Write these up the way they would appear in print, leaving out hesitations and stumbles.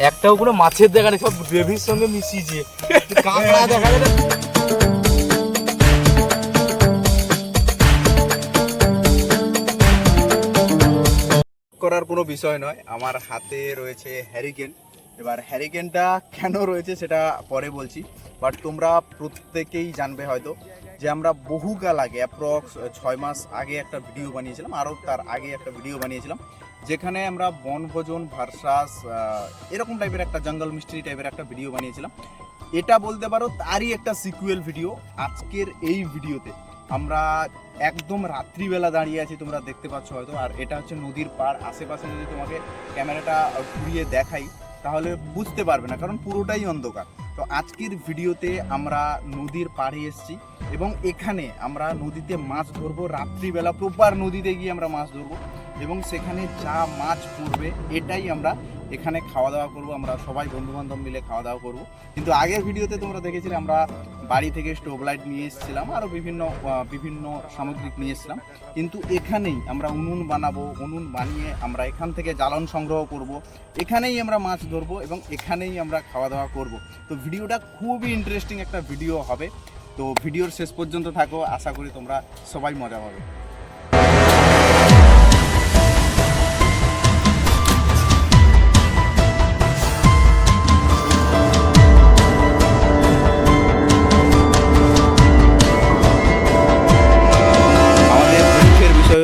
একটাও কোনো মাছের দেখা নেই, সব গ্রেভির সঙ্গে মিশিয়েছে। কাঁকড়া দেখা যায় না। করার কোনো বিষয় নয়, আমার হাতে রয়েছে হ্যারিকেন। এবার হ্যারিকেনটা কেন রয়েছে সেটা পরে বলছি, বাট তোমরা প্রত্যেকেই জানবে হয়তো যে আমরা বহুকাল আগে অ্যাপ্রক্স 6 মাস আগে একটা ভিডিও বানিয়েছিলাম, আরও তার আগে একটা ভিডিও বানিয়েছিলাম যেখানে আমরা বনভোজন ভার্সাস এরকম টাইপের একটা জঙ্গল মিস্ট্রি টাইপের একটা ভিডিও বানিয়েছিলাম। এটা বলতে পারো তারই একটা সিকুয়েল ভিডিও আজকের এই ভিডিওতে। আমরা একদম রাত্রিবেলা দাঁড়িয়ে আছি, তোমরা দেখতে পাচ্ছ হয়তো, আর এটা হচ্ছে নদীর পাড়। আশেপাশে যদি তোমাকে ক্যামেরাটা ঘুরিয়ে দেখাই তাহলে বুঝতে পারবে না, কারণ পুরোটাই অন্ধকার। তো আজকের ভিডিওতে আমরা নদীর পাড়ে এসেছি এবং এখানে আমরা নদীতে মাছ ধরবো। রাত্রিবেলা প্রপার নদীতে গিয়ে আমরা মাছ ধরবো এবং সেখানে যা মাছ পড়বে এটাই আমরা এখানে খাওয়া দাওয়া করবো। আমরা সবাই বন্ধুবান্ধব মিলে খাওয়া দাওয়া করবো। কিন্তু আগের ভিডিওতে তোমরা দেখেছিলে আমরা বাড়ি থেকে স্টোভ লাইট নিয়ে এসেছিলাম, আরও বিভিন্ন সামগ্রিক নিয়ে এসেছিলাম। কিন্তু এখানেই আমরা উনুন বানাবো, উনুন বানিয়ে আমরা এখান থেকে জ্বালন সংগ্রহ করব, এখানেই আমরা মাছ ধরবো এবং এখানেই আমরা খাওয়া দাওয়া করব। তো ভিডিওটা খুবই ইন্টারেস্টিং একটা ভিডিও হবে। তো ভিডিওর শেষ পর্যন্ত থাকো, আশা করি তোমরা সবাই মজা পাবে।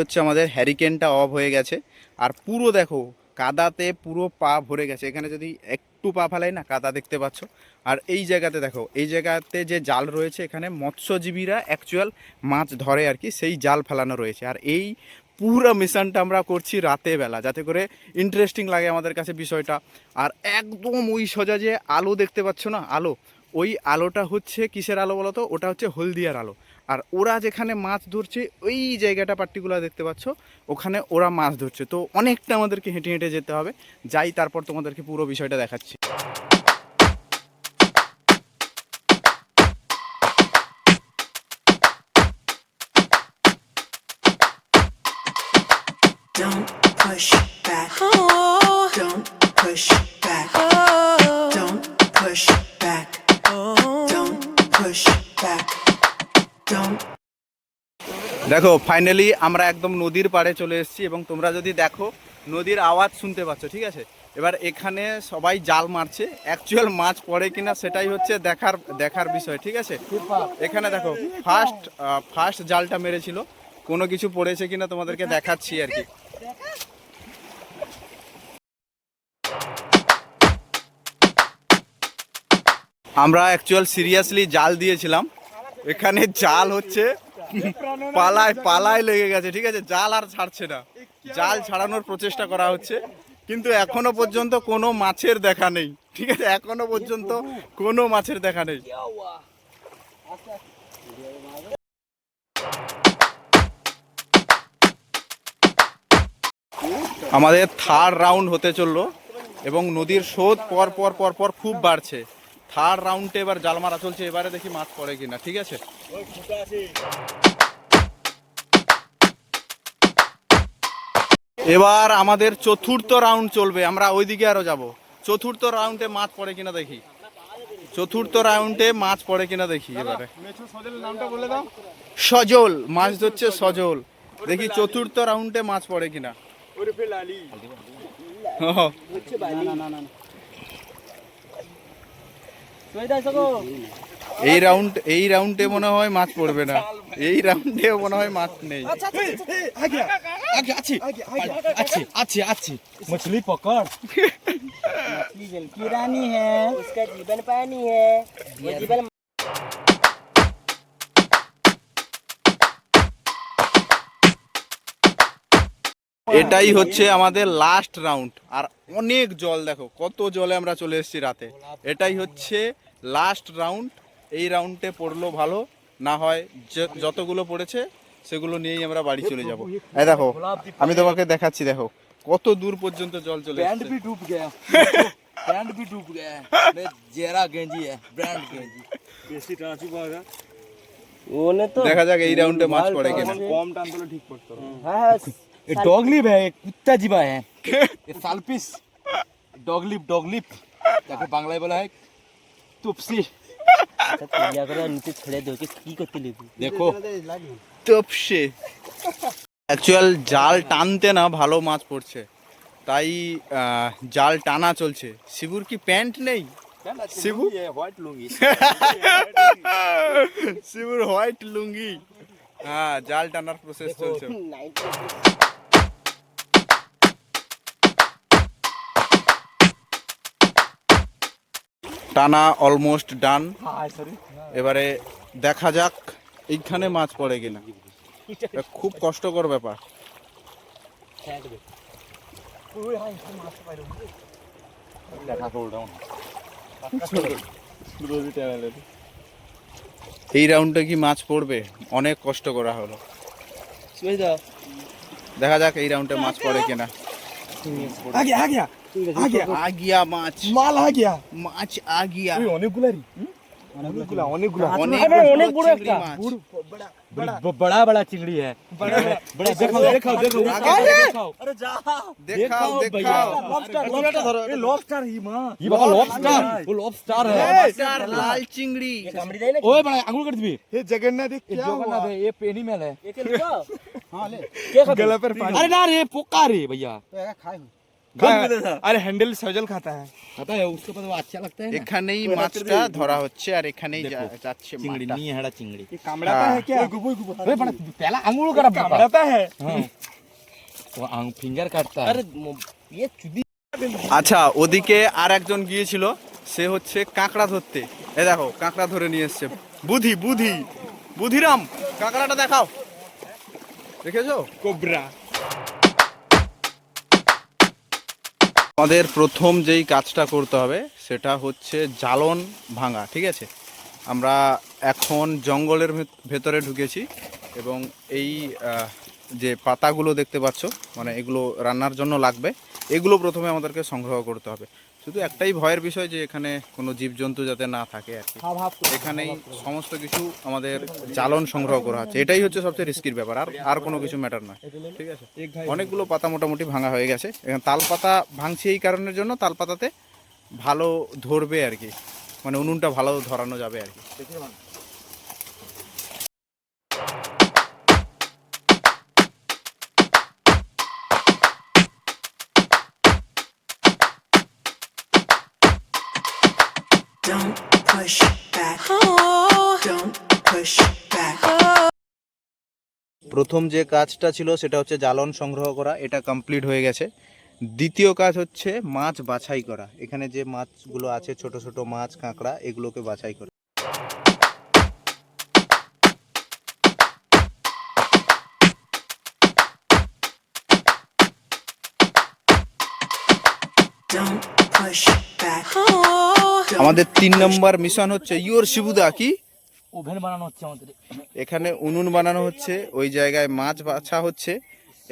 হচ্ছে আমাদের হ্যারিকেনটা অফ হয়ে গেছে, আর পুরো দেখো কাদাতে পুরো পা ভরে গেছে। এখানে যদি একটু পা ফেলাই না, কাদা দেখতে পাচ্ছ। আর এই জায়গাতে দেখো, এই জায়গাতে যে জাল রয়েছে এখানে মৎস্যজীবীরা অ্যাকচুয়াল মাছ ধরে আর কি, সেই জাল ফেলানো রয়েছে। আর এই পুরো মিশনটা আমরা করছি রাতে বেলা, যাতে করে ইন্টারেস্টিং লাগে আমাদের কাছে বিষয়টা। আর একদম ওই সোজা যে আলো দেখতে পাচ্ছ না, আলো, ওই আলোটা হচ্ছে কিসের আলো বলো তো? ওটা হচ্ছে হলদিয়ার আলো। আর ওরা যেখানে মাছ ধরছে ওই জায়গাটা পার্টিকুলার দেখতে পাচ্ছ, ওখানে ওরা মাছ ধরছে। তো অনেকটা আমাদেরকে হেঁটে হেঁটে যেতে হবে, যাই তারপর তোমাদেরকে পুরো বিষয়টা দেখাচ্ছি। Don't push back. Don't push back. Don't push back. Don't push back. Don't. দেখো ফাইনালি আমরা একদম নদীর পাড়ে চলে এসেছি এবং তোমরা যদি দেখো নদীর আওয়াজ শুনতে পাচ্ছ, ঠিক আছে? এবার এখানে সবাই জাল মারছে, অ্যাকচুয়াল মাছ পড়ে কিনা সেটাই হচ্ছে দেখার বিষয়, ঠিক আছে? এখানে দেখো ফার্স্ট জালটা মেরেছিল, কোনো কিছু পড়েছে কিনা তোমাদেরকে দেখাচ্ছি আর কি। আমরা অ্যাকচুয়াল সিরিয়াসলি জাল দিয়েছিলাম, এখানে জাল হচ্ছে পালায় লেগে গেছে, ঠিক আছে? জাল আর ছাড়ছে না, জাল ছাড়ানোর প্রচেষ্টা করা হচ্ছে, কিন্তু এখনো পর্যন্ত কোনো মাছের দেখা নেই, ঠিক আছে? এখনো পর্যন্ত কোনো মাছের দেখা নেই। আমাদের থার্ড রাউন্ড হতে চললো এবং নদীর স্রোত পর খুব বাড়ছে। থার্ড রাউন্ডে এবার জাল মারা চলছে, এবারে দেখি মাছ পড়ে কিনা, ঠিক আছে? এবার আমাদের চতুর্থ রাউন্ড চলবে, আমরা ওইদিকে আরো যাব। চতুর্থ রাউন্ডে মাছ পড়ে কিনা দেখি, চতুর্থ রাউন্ডে মাছ পড়ে কিনা দেখি। এবারে সজল মাছ ধরছে, সজল, দেখি চতুর্থ রাউন্ডে মাছ পড়ে কিনা। এই রাউন্ডে মনে হয় মাছ পড়বে না, এই রাউন্ডে মনে হয় মাছ নেই। मछली पकड़, मछली जल की रानी है, उसका जीवन पानी है, वो जीवन। এটাই হচ্ছে আমাদের লাস্ট রাউন্ড। আর অনেক জল, দেখো কত জলে আমরা চলে এসেছি রাতে। এটাই হচ্ছে লাস্ট রাউন্ড। এই রাউন্ডে পড়লো ভালো, না হয় যতগুলো পড়েছে সেগুলো নিয়েই আমরা বাড়ি চলে যাব। এই দেখো আমি তোমাকে দেখাচ্ছি, দেখো কত দূর পর্যন্ত জল চলে এসেছে। बैंड भी डूब गया, बैंड भी डूब गया है। जेरा गेंजी है, ब्रांड गेंजी বেশি টাঁচু পাওয়া। ओने तो দেখা যাক এই রাউন্ডে মাছ পড়ে কিনা। कम टान तो ठीक पड़ता है। हाँ ये डॉगली है, कुत्ता जीवा है, ये सालपिस ডগ লিপ যাকে বাংলায় বলা হয় তুপসি। ইয়া করে নিচে ছেড়ে দে, ওকে কি করতে লিবি? দেখো তপসে অ্যাকচুয়াল জাল টানতে না ভালো মাছ পড়ছে, তাই জাল টানা চলছে। শিবুর কি প্যান্ট নেই? শিবু হোয়াইট লুঙ্গি। শিবুর হোয়াইট লুঙ্গি। হ্যাঁ, জাল টানার প্রসেস চলছে। টানা অলমোস্ট ডান। এবারে দেখা যাক এইখানে মাছ পড়ে কিনা। এটা খুব কষ্টকর ব্যাপার। এই রাউন্ডে কি মাছ পড়বে? অনেক কষ্ট করা হলো, দেখা যাক এই রাউন্ডে মাছ পড়ে কিনা। आ गया माछ, माल आ गया, माछ आ गया। অনেকগুলা অনেক বড় একটা बड़ा बड़ा चिंगड़ी है। बड़ा देखो देखो देखो अरे जा दिखाओ दिखाओ। ये लॉबस्टर ही मां, ये बाबा लॉबस्टर, वो लॉबस्टर है। लॉबस्टर लाल चिंगड़ी। কামড়ি দেয় না? ओए बड़ा आंगुल कर दिबी। ये जगन्नाथ ये जगन्नाथ है, ये पेनी मेल है। একে লিখো। हां ले কে খাবে? गला पर पानी। अरे ना रे पोका रे भैया, अरे हैंडल सजल खाता है। पता है उसके बाद वो अच्छा लगता है ना। এখানেই মাছটা ধরা হচ্ছে আর এখানেই যাচ্ছে चिंगड़ी মাছটা। नहीं है हड़ा चिंगड़ी। ये कामड़ाता है क्या? अरे बड़ा पहला आंगुल कर कामड़ाता है। हां वो आंग फिंगर काटता है। আরে ये চুদি আচ্ছা, ওদিকে আর একজন গিয়েছিল, সে হচ্ছে কাঁকড়া ধরতে। এ দেখো কাঁকড়া ধরে নিয়ে এসছে। বুধি বুধি বুধিরাম, কাঁকড়াটা দেখাও। দেখেছো? কোবরা। আমাদের প্রথম যেই কাজটা করতে হবে সেটা হচ্ছে জালন ভাঙা, ঠিক আছে? আমরা এখন জঙ্গলের ভেতরে ঢুকেছি এবং এই যে পাতাগুলো দেখতে পাচ্ছ, মানে এগুলো রান্নার জন্য লাগবে, এগুলো প্রথমে আমাদেরকে সংগ্রহ করতে হবে। শুধু একটাই ভয়ের বিষয় যে এখানে কোনো জীবজন্তু যাতে না থাকে আর কি। এখানেই সমস্ত কিছু আমাদের জালন সংগ্রহ করা হচ্ছে, এটাই হচ্ছে সবচেয়ে রিস্কির ব্যাপার। আর কোনো কিছু ম্যাটার নয়, ঠিক আছে? অনেকগুলো পাতা মোটামুটি ভাঙা হয়ে গেছে। এখানে তাল পাতা ভাঙছি এই কারণের জন্য, তাল পাতাতে ভালো ধরবে আর কি, মানে উনুনটা ভালো ধরানো যাবে আর কি। Don't push back. Don't push back. প্রথম যে কাজটা ছিল সেটা হচ্ছে জালন সংগ্রহ করা, এটা কমপ্লিট হয়ে গেছে। দ্বিতীয় কাজ হচ্ছে মাছ বাছাই করা। এখানে যে মাছগুলো আছে, ছোট ছোট মাছ, কাঁকড়া, এগুলোকে বাছাই করা। Don't push back. আমাদের 3 নম্বর মিশন হচ্ছে ইয়োর শিবুদা কি ওভেন বানানো হচ্ছে আমাদের। এখানে উনুন বানানো হচ্ছে, ওই জায়গায় মাছ বাছা হচ্ছে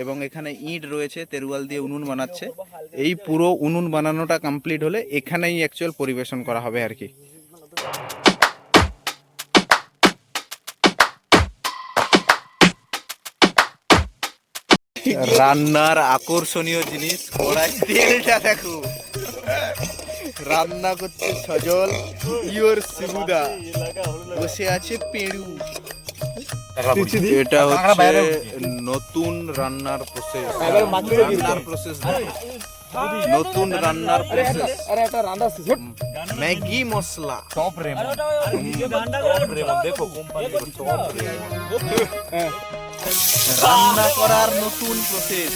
এবং এখানে ইট রয়েছে, তেরুয়াল দিয়ে উনুন বানাচ্ছে। এই পুরো উনুন বানানোটা কমপ্লিট হলে এখানেই অ্যাকচুয়াল পরিবেশন করা হবে আর কি। রান্নার আকর্ষণীয় জিনিস, কড়াই তেলটা দেখো। রান্না করছে সজল, ইয়োর শিবুদা বসে আছে পেড়ু। এটা হচ্ছে নতুন রান্নার প্রসেস, নতুন রান্নার প্রসেস। अरे এটা রান্না শেষ। ম্যাগি মশলা, টপ রেমন দেখো কোম্পানি টপ রান্না করার নতুন প্রসেস।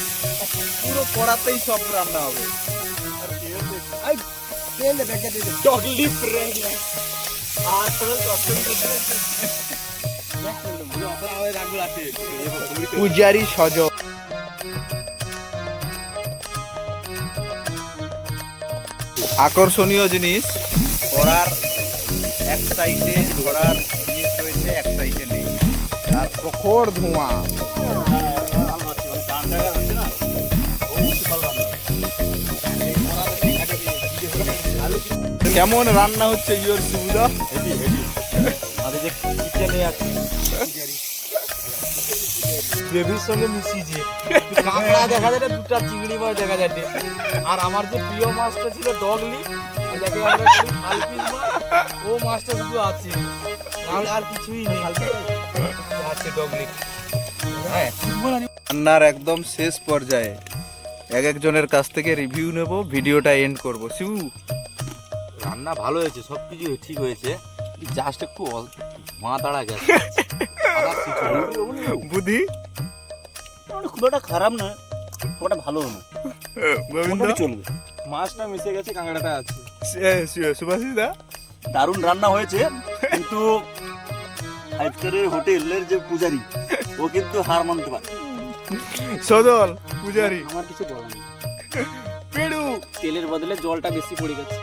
পুরো কড়াতেই সব রান্না হবে। পূজারি সজল, আকর্ষণীয় জিনিস, কড়ার এক সাইডে কড়ার জিনিস রয়েছে, এক সাইডে নেই, আর প্রখর ধোঁয়া। কেমন রান্না হচ্ছে ইয়োর শিবুদা? আমাদের যে কিচেনে আছে গ্রেভির সঙ্গে মিশিয়েছে। কাঁকড়া দেখা যাচ্ছে, দুটা চিংড়ি মাছ দেখা যাচ্ছে। আর আমার যে প্রিয় মাছটা ছিল ডগলি, যাকে আমরা বলি শালপিস মাছ, ও মাছটা শুধু আছে, নাহলে আর কিছুই নেই। আছে ডগলি। হ্যাঁ, রান্নার একদম শেষ পর্যায়ে এক একজনের কাছ থেকে রিভিউ নেব, ভিডিওটা এন্ড করব। শিবু, রান্না ভালো হয়েছে, সব কিছু ঠিক হয়েছে, জাস্ট একটু মা তাড়া গেছে। বুদ্ধি খুব একটা খারাপ না, খুব একটা ভালো না, গোবিন্দ, চলবে। মাছটা মিশে গেছে, কাঁকড়াটা আছে। সুভাষিস দা, দারুণ রান্না হয়েছে, কিন্তু 5 স্টারের হোটেলের যে পূজারি, ও কিন্তু হার মানতে পারে। সদল পূজারি, আমার কিছু বলার নেই, পেড়ু, তেলের বদলে জলটা বেশি পড়ে গেছে।